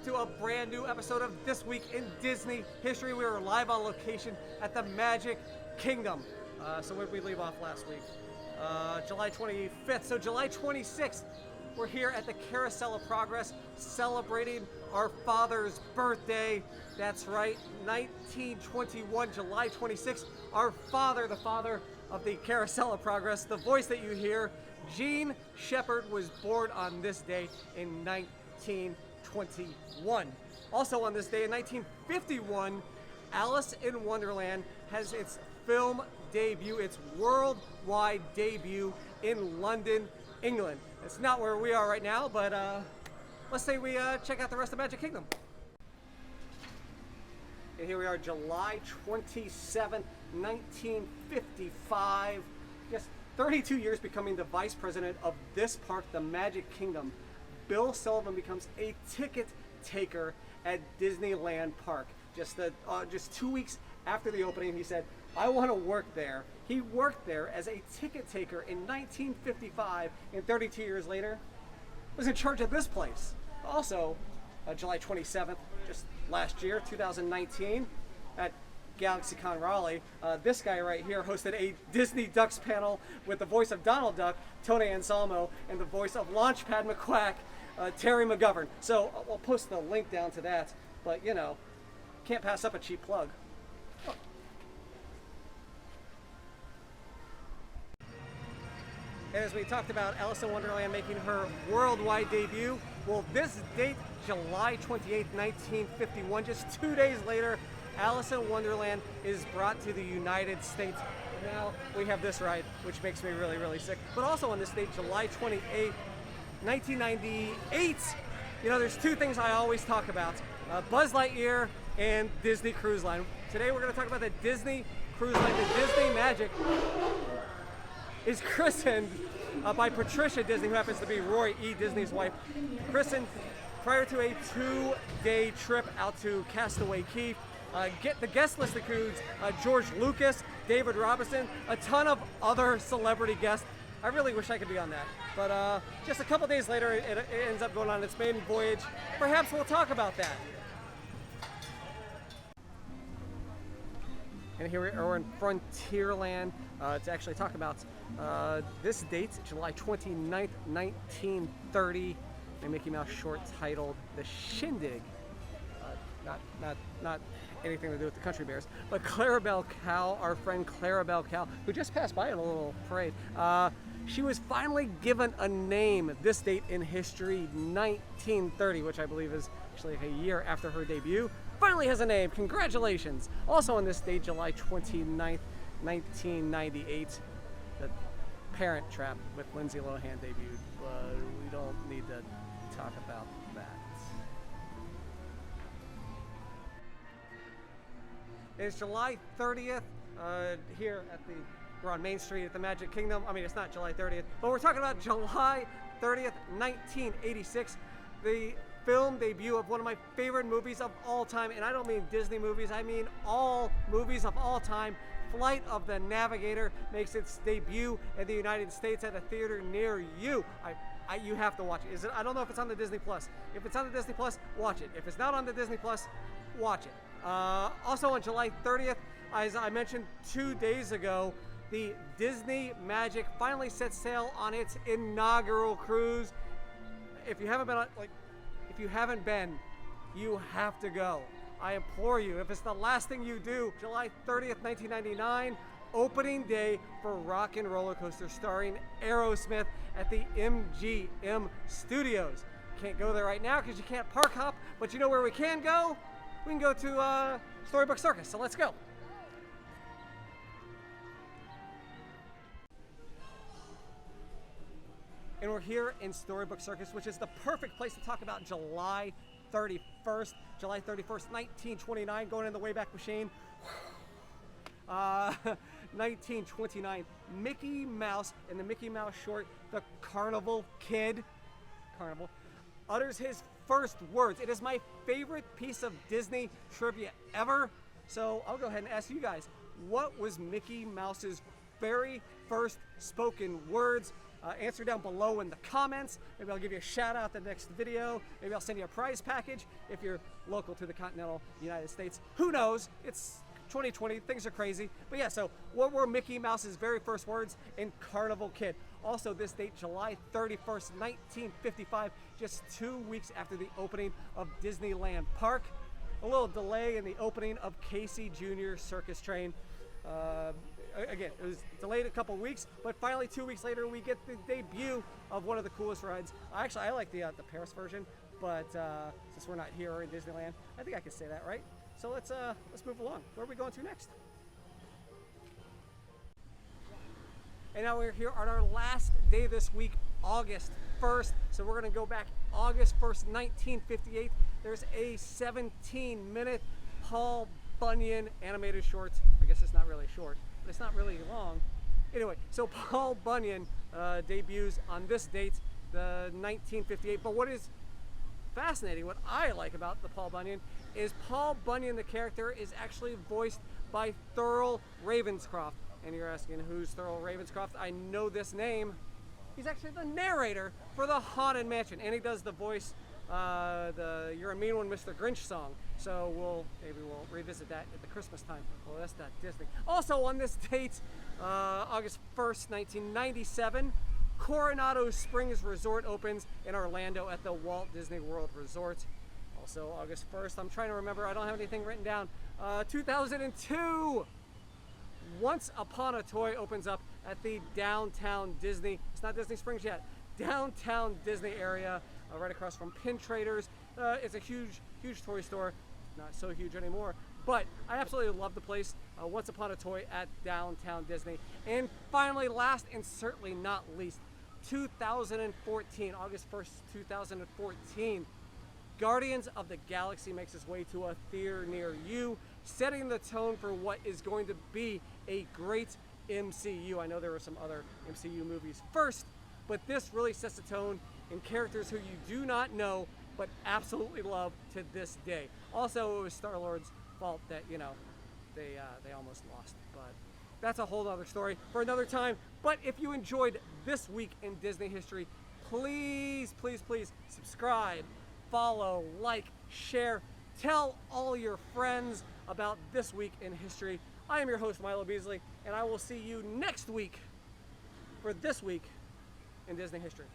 welcome to a brand new episode of This Week in Disney History. We are live on location at the Magic Kingdom. So where did we leave off last week? July 25th. So July 26th, we're here at the Carousel of Progress celebrating our father's birthday. That's right, 1921, July 26th. Our father, the father of the Carousel of Progress, the voice that you hear, Gene Shepherd, was born on this day in 1921. Also on this day in 1951, Alice in Wonderland has its film debut, its worldwide debut in London, England. It's not where we are right now, but let's say we check out the rest of Magic Kingdom. And here we are, July 27th, 1955. Just 32 years becoming the vice president of this park, the Magic Kingdom. Bill Sullivan becomes a ticket taker at Disneyland Park. Just 2 weeks after the opening, he said, I want to work there. He worked there as a ticket taker in 1955, and 32 years later, was in charge of this place. Also, July 27th, just last year, 2019, at GalaxyCon Raleigh, this guy right here hosted a Disney Ducks panel with the voice of Donald Duck, Tony Anselmo, and the voice of Launchpad McQuack, Terry McGovern. So I'll post the link down to that, but you know, can't pass up a cheap plug. Oh. And as we talked about Alice in Wonderland making her worldwide debut, well, this date, July 28th, 1951, just 2 days later, Alice in Wonderland is brought to the United States. Now we have this ride, which makes me really, really sick. But also on this date, July 28th, 1998, you know, there's two things I always talk about, Buzz Lightyear and Disney Cruise Line. Today we're going to talk about the Disney Cruise Line. The Disney Magic is christened by Patricia Disney, who happens to be Roy E. Disney's wife, christened prior to a 2-day trip out to Castaway Cay. The guest list includes George Lucas, David Robinson, a ton of other celebrity guests. I really wish I could be on that. But just a couple days later, it ends up going on its maiden voyage. Perhaps we'll talk about that. And here we're in Frontierland to actually talk about this date, July 29th, 1930, a Mickey Mouse short titled The Shindig. Not anything to do with the Country Bears, but Clarabelle Cow, our friend Clarabelle Cow, who just passed by in a little parade, she was finally given a name this date in history, 1930, which I believe is actually a year after her debut. Finally has a name. Congratulations. Also on this date, July 29th, 1998, the Parent Trap with Lindsay Lohan debuted, but we don't need to talk about that. It's July 30th here we're on Main Street at the Magic Kingdom. I mean, it's not July 30th, but we're talking about July 30th, 1986, the film debut of one of my favorite movies of all time, and I don't mean Disney movies, I mean all movies of all time. Flight of the Navigator makes its debut in the United States at a theater near you. You have to watch it. I don't know if it's on the Disney Plus. If it's on the Disney Plus, watch it. If it's not on the Disney Plus, watch it. Also on July 30th, as I mentioned 2 days ago, the Disney Magic finally set sail on its inaugural cruise. If you haven't been, you have to go. I implore you, if it's the last thing you do, July 30th, 1999, opening day for Rock and Roller Coaster starring Aerosmith at the MGM Studios. Can't go there right now because you can't park hop, but you know where we can go? We can go to Storybook Circus, so let's go. And we're here in Storybook Circus, which is the perfect place to talk about July 31st. July 31st, 1929, going in the Wayback Machine. 1929, Mickey Mouse in the Mickey Mouse short, The Carnival Kid, utters his first words. It is my favorite piece of Disney trivia ever. So I'll go ahead and ask you guys, what was Mickey Mouse's very first spoken words answer down below in the comments. Maybe I'll give you a shout out the next video. Maybe I'll send you a prize package if you're local to the continental United States. Who knows? It's 2020, things are crazy. But yeah, so what were Mickey Mouse's very first words in Carnival Kid? Also this date, July 31st, 1955, just 2 weeks after the opening of Disneyland Park. A little delay in the opening of Casey Jr. Circus Train. Again, it was delayed a couple weeks, but finally 2 weeks later we get the debut of one of the coolest rides. Actually, I like the Paris version, but since we're not here in Disneyland, I think I can say that, right? So let's move along. Where are we going to next? And now we're here on our last day this week, August 1st. So we're going to go back August 1st, 1958. There's a 17-minute Paul Bunyan animated short. I guess it's not really short, but it's not really long. Anyway, so Paul Bunyan debuts on this date, the 1958. But what is fascinating, what I like about the Paul Bunyan, is Paul Bunyan, the character, is actually voiced by Thurl Ravenscroft. And you're asking, who's Thurl Ravenscroft? I know this name. He's actually the narrator for the Haunted Mansion, and he does the voice, the "You're a Mean One, Mr. Grinch" song. So maybe we'll revisit that at the Christmas time. Well, that's not Disney. Also on this date, August 1st, 1997, Coronado Springs Resort opens in Orlando at the Walt Disney World Resort. Also August 1st, I'm trying to remember, I don't have anything written down. 2002, Once Upon a Toy opens up at the Downtown Disney. It's not Disney Springs yet. Downtown Disney area, right across from Pin Traders. It's a huge toy store. Not so huge anymore, but I absolutely love the place. Once Upon a Toy at Downtown Disney. And finally, last and certainly not least, 2014, August 1st, 2014, Guardians of the Galaxy makes its way to a theater near you, setting the tone for what is going to be a great MCU. I know there were some other MCU movies first, but this really sets the tone in characters who you do not know but absolutely love to this day. Also, it was Star-Lord's fault that, you know, they almost lost, but that's a whole other story for another time. But if you enjoyed this week in Disney history, please subscribe, follow, like, share, tell all your friends about this week in history. I am your host, Milo Beasley, and I will see you next week for this week in Disney history.